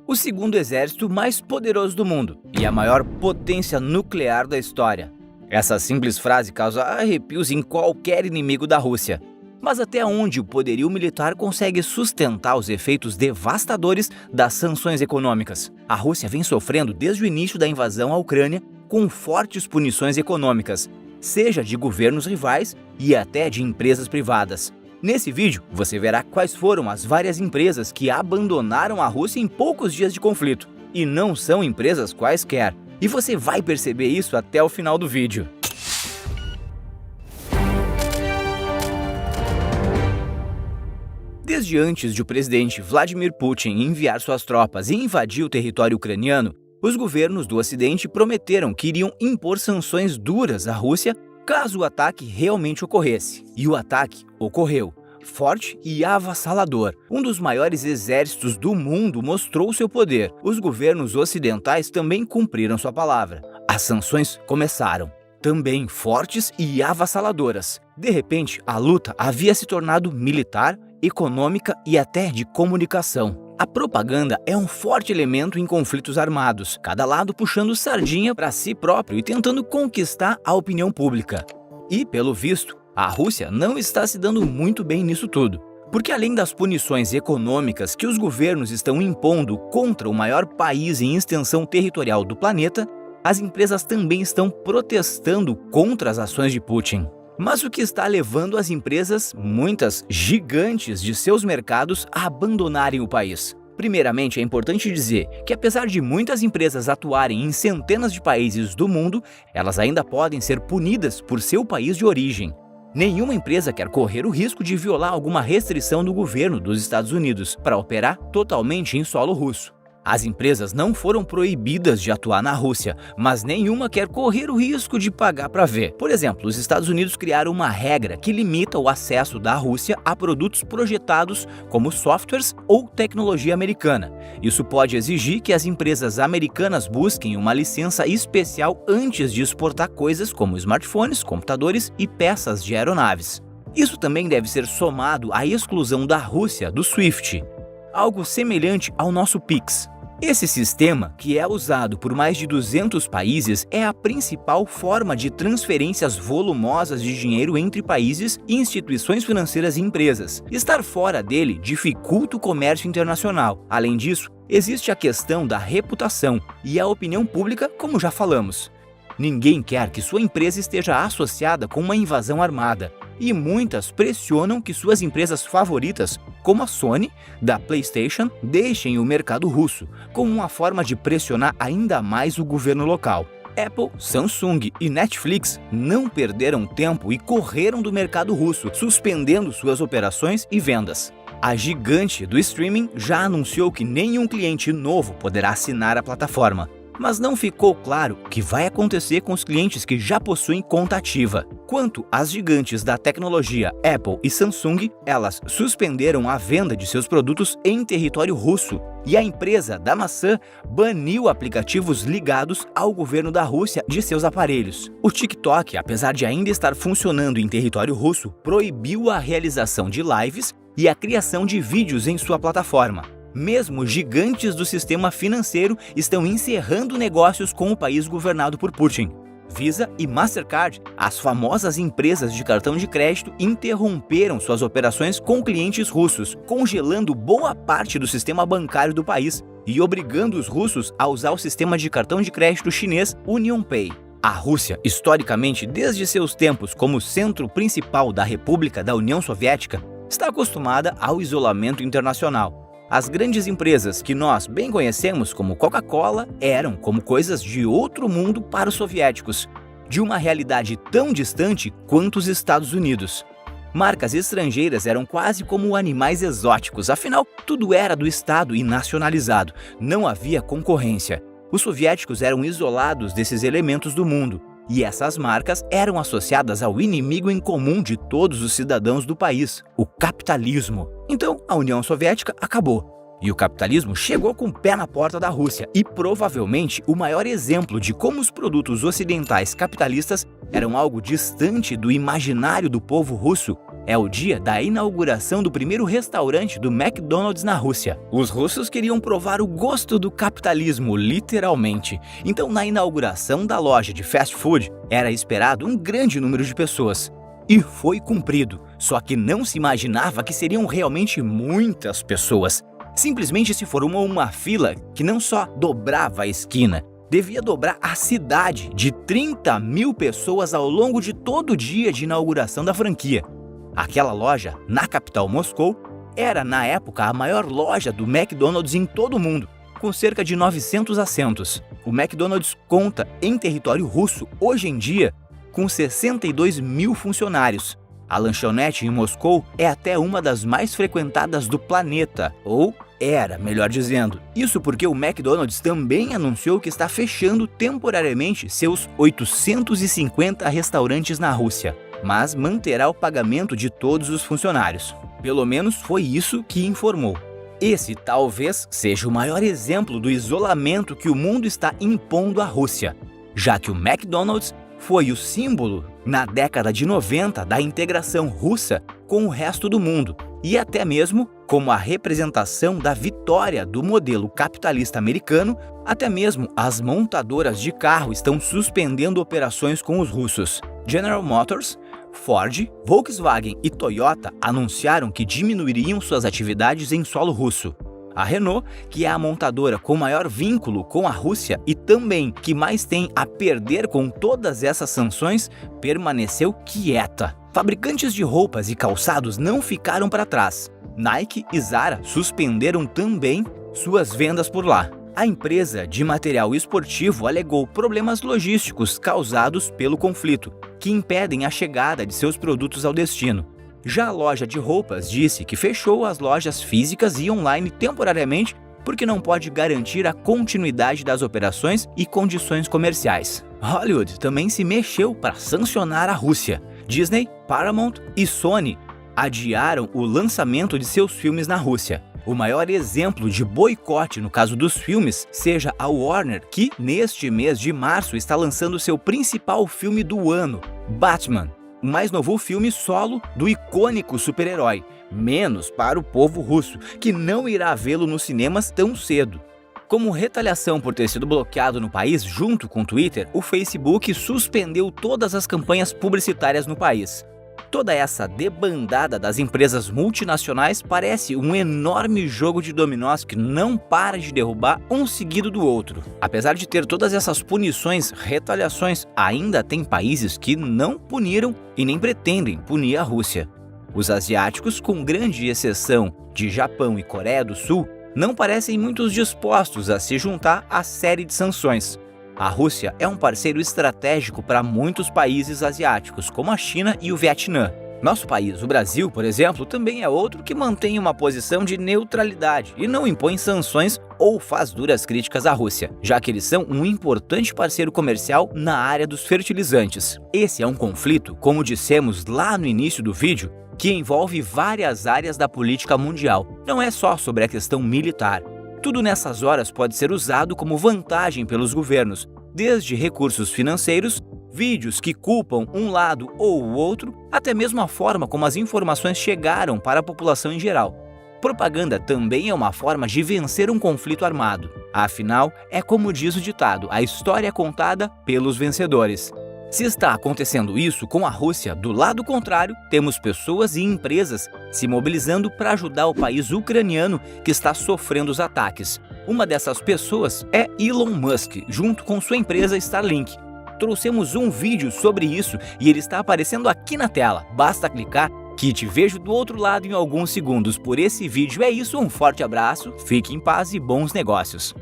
o segundo exército mais poderoso do mundo e a maior potência nuclear da história. Essa simples frase causa arrepios em qualquer inimigo da Rússia. Mas até onde o poderio militar consegue sustentar os efeitos devastadores das sanções econômicas? A Rússia vem sofrendo desde o início da invasão à Ucrânia com fortes punições econômicas, seja de governos rivais e até de empresas privadas. Nesse vídeo, você verá quais foram as várias empresas que abandonaram a Rússia em poucos dias de conflito. E não são empresas quaisquer. E você vai perceber isso até o final do vídeo. Desde antes de o presidente Vladimir Putin enviar suas tropas e invadir o território ucraniano, os governos do Ocidente prometeram que iriam impor sanções duras à Rússia caso o ataque realmente ocorresse. E o ataque ocorreu. Forte e avassalador. Um dos maiores exércitos do mundo mostrou seu poder. Os governos ocidentais também cumpriram sua palavra. As sanções começaram. Também fortes e avassaladoras. De repente, a luta havia se tornado militar, econômica e até de comunicação. A propaganda é um forte elemento em conflitos armados, cada lado puxando sardinha para si próprio e tentando conquistar a opinião pública. E, pelo visto, a Rússia não está se dando muito bem nisso tudo. Porque além das punições econômicas que os governos estão impondo contra o maior país em extensão territorial do planeta, as empresas também estão protestando contra as ações de Putin. Mas o que está levando as empresas, muitas gigantes de seus mercados, a abandonarem o país? Primeiramente, é importante dizer que apesar de muitas empresas atuarem em centenas de países do mundo, elas ainda podem ser punidas por seu país de origem. Nenhuma empresa quer correr o risco de violar alguma restrição do governo dos Estados Unidos para operar totalmente em solo russo. As empresas não foram proibidas de atuar na Rússia, mas nenhuma quer correr o risco de pagar para ver. Por exemplo, os Estados Unidos criaram uma regra que limita o acesso da Rússia a produtos projetados como softwares ou tecnologia americana. Isso pode exigir que as empresas americanas busquem uma licença especial antes de exportar coisas como smartphones, computadores e peças de aeronaves. Isso também deve ser somado à exclusão da Rússia do SWIFT, algo semelhante ao nosso Pix. Esse sistema, que é usado por mais de 200 países, é a principal forma de transferências volumosas de dinheiro entre países, instituições financeiras e empresas. Estar fora dele dificulta o comércio internacional. Além disso, existe a questão da reputação e a opinião pública, como já falamos. Ninguém quer que sua empresa esteja associada com uma invasão armada. E muitas pressionam que suas empresas favoritas, como a Sony, da PlayStation, deixem o mercado russo, como uma forma de pressionar ainda mais o governo local. Apple, Samsung e Netflix não perderam tempo e correram do mercado russo, suspendendo suas operações e vendas. A gigante do streaming já anunciou que nenhum cliente novo poderá assinar a plataforma. Mas não ficou claro o que vai acontecer com os clientes que já possuem conta ativa. Quanto às gigantes da tecnologia Apple e Samsung, elas suspenderam a venda de seus produtos em território russo. E a empresa da maçã baniu aplicativos ligados ao governo da Rússia de seus aparelhos. O TikTok, apesar de ainda estar funcionando em território russo, proibiu a realização de lives e a criação de vídeos em sua plataforma. Mesmo gigantes do sistema financeiro estão encerrando negócios com o país governado por Putin. Visa e Mastercard, as famosas empresas de cartão de crédito, interromperam suas operações com clientes russos, congelando boa parte do sistema bancário do país e obrigando os russos a usar o sistema de cartão de crédito chinês UnionPay. A Rússia, historicamente, desde seus tempos como centro principal da República da União Soviética, está acostumada ao isolamento internacional. As grandes empresas que nós bem conhecemos como Coca-Cola eram como coisas de outro mundo para os soviéticos, de uma realidade tão distante quanto os Estados Unidos. Marcas estrangeiras eram quase como animais exóticos, afinal, tudo era do Estado e nacionalizado, não havia concorrência. Os soviéticos eram isolados desses elementos do mundo, e essas marcas eram associadas ao inimigo em comum de todos os cidadãos do país, o capitalismo. Então, a União Soviética acabou. E o capitalismo chegou com o pé na porta da Rússia e provavelmente o maior exemplo de como os produtos ocidentais capitalistas eram algo distante do imaginário do povo russo é o dia da inauguração do primeiro restaurante do McDonald's na Rússia. Os russos queriam provar o gosto do capitalismo, literalmente. Então, na inauguração da loja de fast food, era esperado um grande número de pessoas. E foi cumprido, só que não se imaginava que seriam realmente muitas pessoas. Simplesmente se formou uma fila que não só dobrava a esquina, devia dobrar a cidade de 30 mil pessoas ao longo de todo o dia de inauguração da franquia. Aquela loja, na capital Moscou, era na época a maior loja do McDonald's em todo o mundo, com cerca de 900 assentos. O McDonald's conta em território russo, hoje em dia, com 62 mil funcionários. A lanchonete em Moscou é até uma das mais frequentadas do planeta, ou era, melhor dizendo. Isso porque o McDonald's também anunciou que está fechando temporariamente seus 850 restaurantes na Rússia, mas manterá o pagamento de todos os funcionários. Pelo menos foi isso que informou. Esse talvez seja o maior exemplo do isolamento que o mundo está impondo à Rússia, já que o McDonald's foi o símbolo, na década de 90, da integração russa com o resto do mundo, e até mesmo como a representação da vitória do modelo capitalista americano. Até mesmo as montadoras de carro estão suspendendo operações com os russos. General Motors, Ford, Volkswagen e Toyota anunciaram que diminuiriam suas atividades em solo russo. A Renault, que é a montadora com maior vínculo com a Rússia e também que mais tem a perder com todas essas sanções, permaneceu quieta. Fabricantes de roupas e calçados não ficaram para trás. Nike e Zara suspenderam também suas vendas por lá. A empresa de material esportivo alegou problemas logísticos causados pelo conflito, que impedem a chegada de seus produtos ao destino. Já a loja de roupas disse que fechou as lojas físicas e online temporariamente porque não pode garantir a continuidade das operações e condições comerciais. Hollywood também se mexeu para sancionar a Rússia. Disney, Paramount e Sony adiaram o lançamento de seus filmes na Rússia. O maior exemplo de boicote no caso dos filmes seja a Warner, que neste mês de março está lançando seu principal filme do ano, Batman, o mais novo filme solo do icônico super-herói, menos para o povo russo, que não irá vê-lo nos cinemas tão cedo. Como retaliação por ter sido bloqueado no país junto com o Twitter, o Facebook suspendeu todas as campanhas publicitárias no país. Toda essa debandada das empresas multinacionais parece um enorme jogo de dominós que não para de derrubar um seguido do outro. Apesar de ter todas essas punições, retaliações, ainda tem países que não puniram e nem pretendem punir a Rússia. Os asiáticos, com grande exceção de Japão e Coreia do Sul, não parecem muito dispostos a se juntar à série de sanções. A Rússia é um parceiro estratégico para muitos países asiáticos, como a China e o Vietnã. Nosso país, o Brasil, por exemplo, também é outro que mantém uma posição de neutralidade e não impõe sanções ou faz duras críticas à Rússia, já que eles são um importante parceiro comercial na área dos fertilizantes. Esse é um conflito, como dissemos lá no início do vídeo, que envolve várias áreas da política mundial. Não é só sobre a questão militar. Tudo nessas horas pode ser usado como vantagem pelos governos, desde recursos financeiros, vídeos que culpam um lado ou o outro, até mesmo a forma como as informações chegaram para a população em geral. Propaganda também é uma forma de vencer um conflito armado. Afinal, é como diz o ditado, a história é contada pelos vencedores. Se está acontecendo isso com a Rússia, do lado contrário, temos pessoas e empresas se mobilizando para ajudar o país ucraniano que está sofrendo os ataques. Uma dessas pessoas é Elon Musk, junto com sua empresa Starlink. Trouxemos um vídeo sobre isso e ele está aparecendo aqui na tela. Basta clicar que te vejo do outro lado em alguns segundos. Por esse vídeo é isso, um forte abraço, fique em paz e bons negócios.